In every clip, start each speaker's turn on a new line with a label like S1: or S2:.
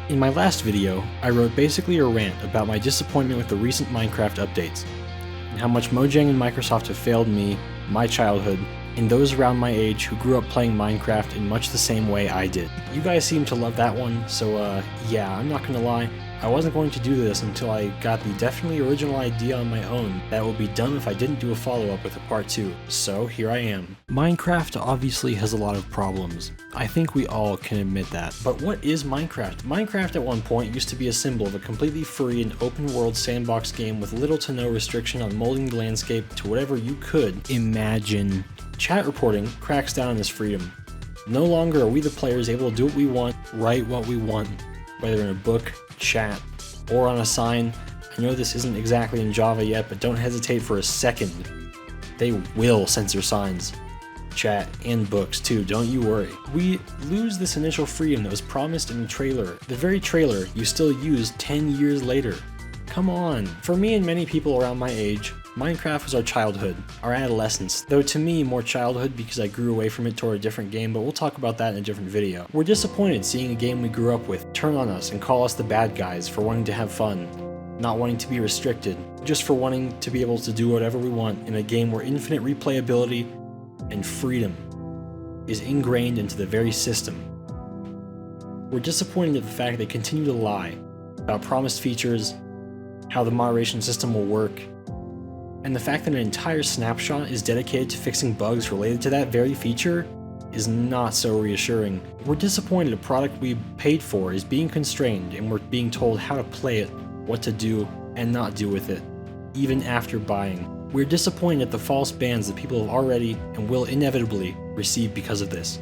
S1: In my last video, I wrote basically a rant about my disappointment with the recent Minecraft updates, and how much Mojang and Microsoft have failed me, my childhood, and those around my age who grew up playing Minecraft in much the same way I did. You guys seem to love that one, so yeah, I'm not gonna lie, I wasn't going to do this until I got the definitely original idea on my own that would be dumb if I didn't do a follow-up with a part 2, so here I am. Minecraft obviously has a lot of problems. I think we all can admit that. But what is Minecraft? Minecraft at one point used to be a symbol of a completely free and open-world sandbox game with little to no restriction on molding the landscape to whatever you could imagine. Chat reporting cracks down on this freedom. No longer are we the players able to do what we want, write what we want, whether in a book, chat, or on a sign. I know this isn't exactly in Java yet, but don't hesitate for a second. They will censor signs, chat, and books too, don't you worry. We lose this initial freedom that was promised in the trailer, the very trailer you still use 10 years later. Come on. For me and many people around my age, Minecraft was our childhood, our adolescence, though to me more childhood because I grew away from it toward a different game, but we'll talk about that in a different video. We're disappointed seeing a game we grew up with turn on us and call us the bad guys for wanting to have fun, not wanting to be restricted, just for wanting to be able to do whatever we want in a game where infinite replayability and freedom is ingrained into the very system. We're disappointed at the fact they continue to lie about promised features, how the moderation system will work, and the fact that an entire snapshot is dedicated to fixing bugs related to that very feature is not so reassuring. We're disappointed a product we paid for is being constrained and we're being told how to play it, what to do and not do with it, even after buying. We're disappointed at the false bans that people have already and will inevitably receive because of this.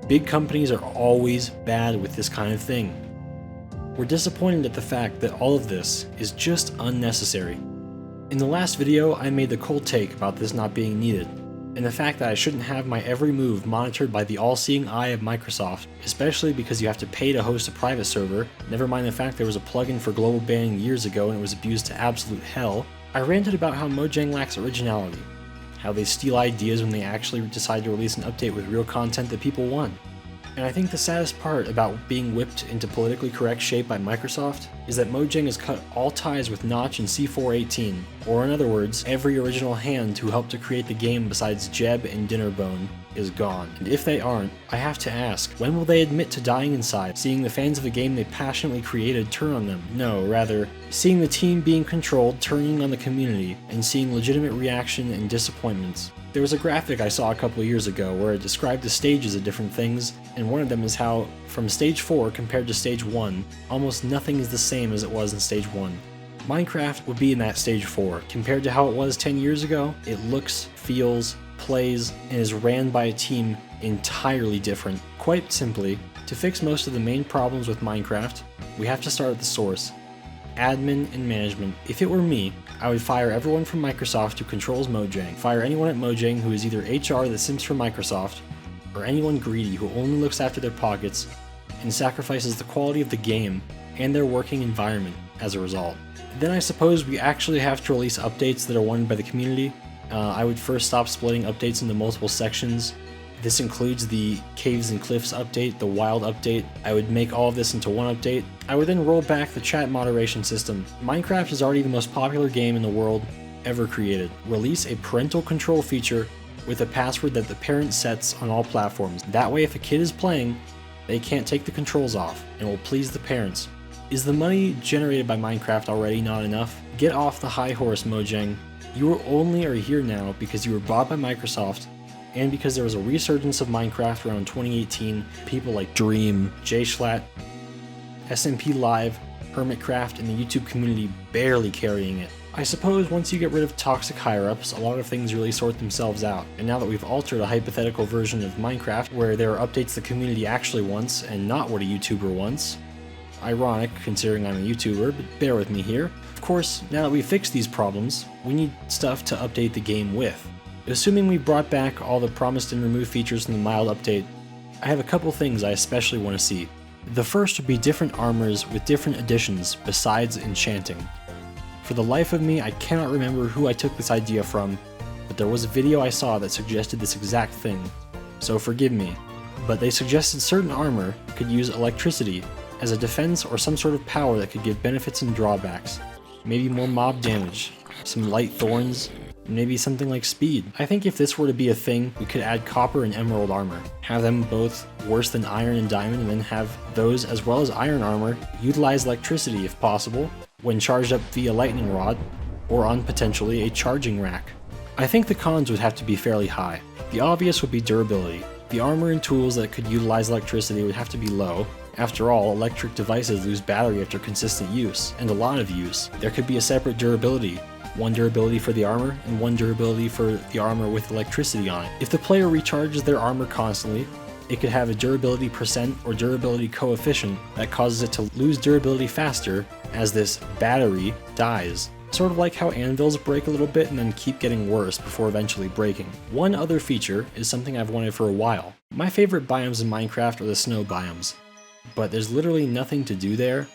S1: Big companies are always bad with this kind of thing. We're disappointed at the fact that all of this is just unnecessary. In the last video, I made the cold take about this not being needed, and the fact that I shouldn't have my every move monitored by the all-seeing eye of Microsoft, especially because you have to pay to host a private server, never mind the fact there was a plugin for global banning years ago and it was abused to absolute hell. I ranted about how Mojang lacks originality, how they steal ideas when they actually decide to release an update with real content that people want. And I think the saddest part about being whipped into politically correct shape by Microsoft is that Mojang has cut all ties with Notch and C418, or in other words, every original hand who helped to create the game besides Jeb and Dinnerbone is gone. And if they aren't, I have to ask, when will they admit to dying inside, seeing the fans of a game they passionately created turn on them? No, rather, seeing the team being controlled turning on the community, and seeing legitimate reaction and disappointments. There was a graphic I saw a couple years ago where it described the stages of different things, and one of them is how, from stage 4 compared to stage 1, almost nothing is the same as it was in stage 1. Minecraft would be in that stage 4. Compared to how it was 10 years ago, it looks, feels, plays, and is ran by a team entirely different. Quite simply, to fix most of the main problems with Minecraft, we have to start at the source. Admin and management. If it were me, I would fire everyone from Microsoft who controls Mojang, fire anyone at Mojang who is either HR that simps for Microsoft, or anyone greedy who only looks after their pockets and sacrifices the quality of the game and their working environment as a result. Then I suppose we actually have to release updates that are wanted by the community. I would first stop splitting updates into multiple sections. This includes the Caves and Cliffs update, the Wild update. I would make all of this into one update. I would then roll back the chat moderation system. Minecraft is already the most popular game in the world ever created. Release a parental control feature with a password that the parent sets on all platforms. That way if a kid is playing, they can't take the controls off and will please the parents. Is the money generated by Minecraft already not enough? Get off the high horse, Mojang. You are here now because you were bought by Microsoft and because there was a resurgence of Minecraft around 2018, people like Dream, JSchlatt, SMP Live, Hermitcraft, and the YouTube community barely carrying it. I suppose once you get rid of toxic higher-ups, a lot of things really sort themselves out, and now that we've altered a hypothetical version of Minecraft where there are updates the community actually wants and not what a YouTuber wants, ironic considering I'm a YouTuber, but bear with me here. Of course, now that we've fixed these problems, we need stuff to update the game with. Assuming we brought back all the promised and removed features in the mild update, I have a couple things I especially want to see. The first would be different armors with different additions besides enchanting. For the life of me, I cannot remember who I took this idea from, but there was a video I saw that suggested this exact thing, so forgive me. But they suggested certain armor could use electricity as a defense or some sort of power that could give benefits and drawbacks. Maybe more mob damage, some light thorns, and maybe something like speed. I think if this were to be a thing, we could add copper and emerald armor, have them both worse than iron and diamond, and then have those as well as iron armor utilize electricity if possible, when charged up via lightning rod, or on potentially a charging rack. I think the cons would have to be fairly high. The obvious would be durability. The armor and tools that could utilize electricity would have to be low. After all, electric devices lose battery after consistent use, and a lot of use. There could be a separate durability. One durability for the armor, and one durability for the armor with electricity on it. If the player recharges their armor constantly, it could have a durability percent or durability coefficient that causes it to lose durability faster as this battery dies. Sort of like how anvils break a little bit and then keep getting worse before eventually breaking. One other feature is something I've wanted for a while. My favorite biomes in Minecraft are the snow biomes, but there's literally nothing to do there.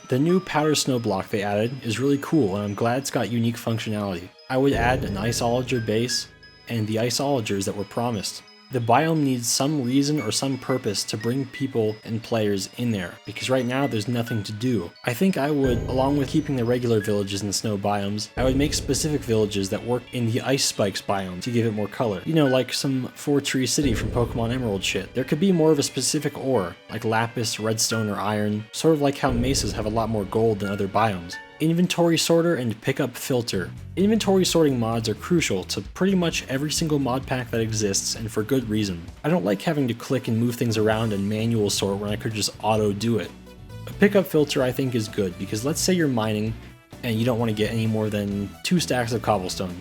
S1: The new powder snow block they added is really cool, and I'm glad it's got unique functionality. I would add an iceologer base and the iceologers that were promised. The biome needs some reason or some purpose to bring people and players in there, because right now there's nothing to do. I think I would, along with keeping the regular villages in the snow biomes, I would make specific villages that work in the ice spikes biome to give it more color. You know, like some 4-tree city from Pokemon Emerald shit. There could be more of a specific ore, like lapis, redstone, or iron, sort of like how mesas have a lot more gold than other biomes. Inventory sorter and pickup filter. Inventory sorting mods are crucial to pretty much every single mod pack that exists, and for good reason. I don't like having to click and move things around and manual sort when I could just auto do it. A pickup filter I think is good, because let's say you're mining and you don't want to get any more than 2 stacks of cobblestone.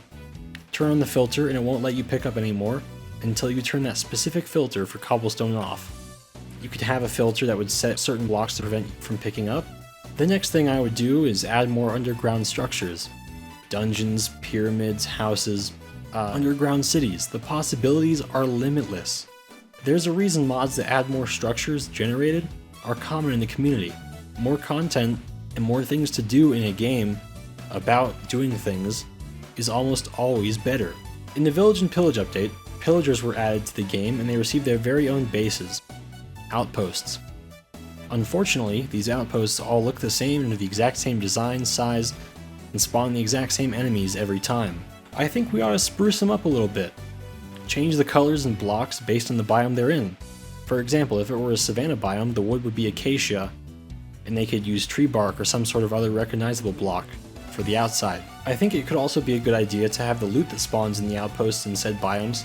S1: Turn on the filter and it won't let you pick up anymore until you turn that specific filter for cobblestone off. You could have a filter that would set certain blocks to prevent you from picking up. The next thing I would do is add more underground structures. Dungeons, pyramids, houses, underground cities. The possibilities are limitless. There's a reason mods that add more structures generated are common in the community. More content and more things to do in a game about doing things is almost always better. In the Village and Pillage update, pillagers were added to the game and they received their very own bases, Outposts. Unfortunately, these outposts all look the same and have the exact same design, size, and spawn the exact same enemies every time. I think we ought to spruce them up a little bit. Change the colors and blocks based on the biome they're in. For example, if it were a savanna biome, the wood would be acacia, and they could use tree bark or some sort of other recognizable block for the outside. I think it could also be a good idea to have the loot that spawns in the outposts in said biomes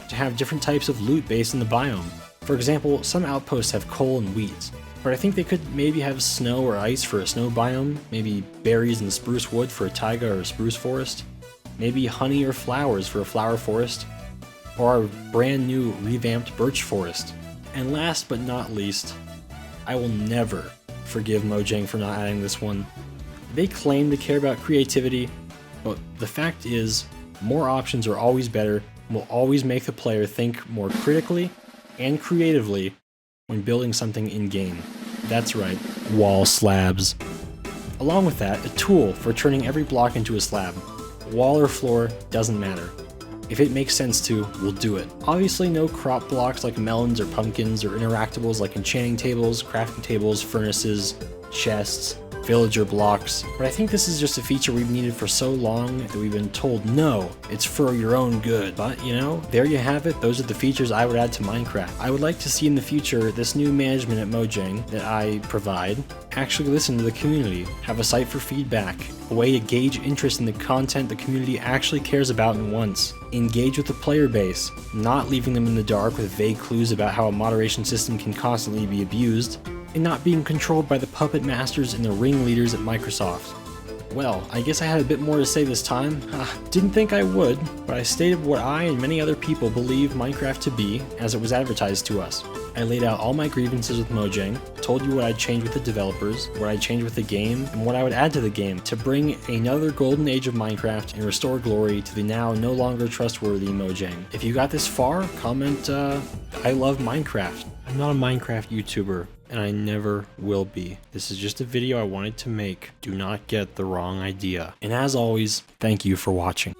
S1: to have different types of loot based on the biome. For example, some outposts have coal and wheat, but I think they could maybe have snow or ice for a snow biome, maybe berries and spruce wood for a taiga or a spruce forest, maybe honey or flowers for a flower forest, or a brand new revamped birch forest. And last but not least, I will never forgive Mojang for not adding this one. They claim to care about creativity, but the fact is, more options are always better and will always make the player think more critically and creatively when building something in-game. That's right, wall slabs. Along with that, a tool for turning every block into a slab. Wall or floor, doesn't matter. If it makes sense to, we'll do it. Obviously no crop blocks like melons or pumpkins, or interactables like enchanting tables, crafting tables, furnaces, chests, villager blocks, but I think this is just a feature we've needed for so long that we've been told, no, it's for your own good. But, you know, there you have it. Those are the features I would add to Minecraft. I would like to see in the future this new management at Mojang that I provide actually listen to the community, have a site for feedback, a way to gauge interest in the content the community actually cares about and wants, engage with the player base, not leaving them in the dark with vague clues about how a moderation system can constantly be abused, and not being controlled by the puppet masters and the ringleaders at Microsoft. Well, I guess I had a bit more to say this time. Didn't think I would, but I stated what I and many other people believe Minecraft to be as it was advertised to us. I laid out all my grievances with Mojang, told you what I'd change with the developers, what I'd change with the game, and what I would add to the game to bring another golden age of Minecraft and restore glory to the now no longer trustworthy Mojang. If you got this far, comment, I love Minecraft. I'm not a Minecraft YouTuber, and I never will be. This is just a video I wanted to make. Do not get the wrong idea. And as always, thank you for watching.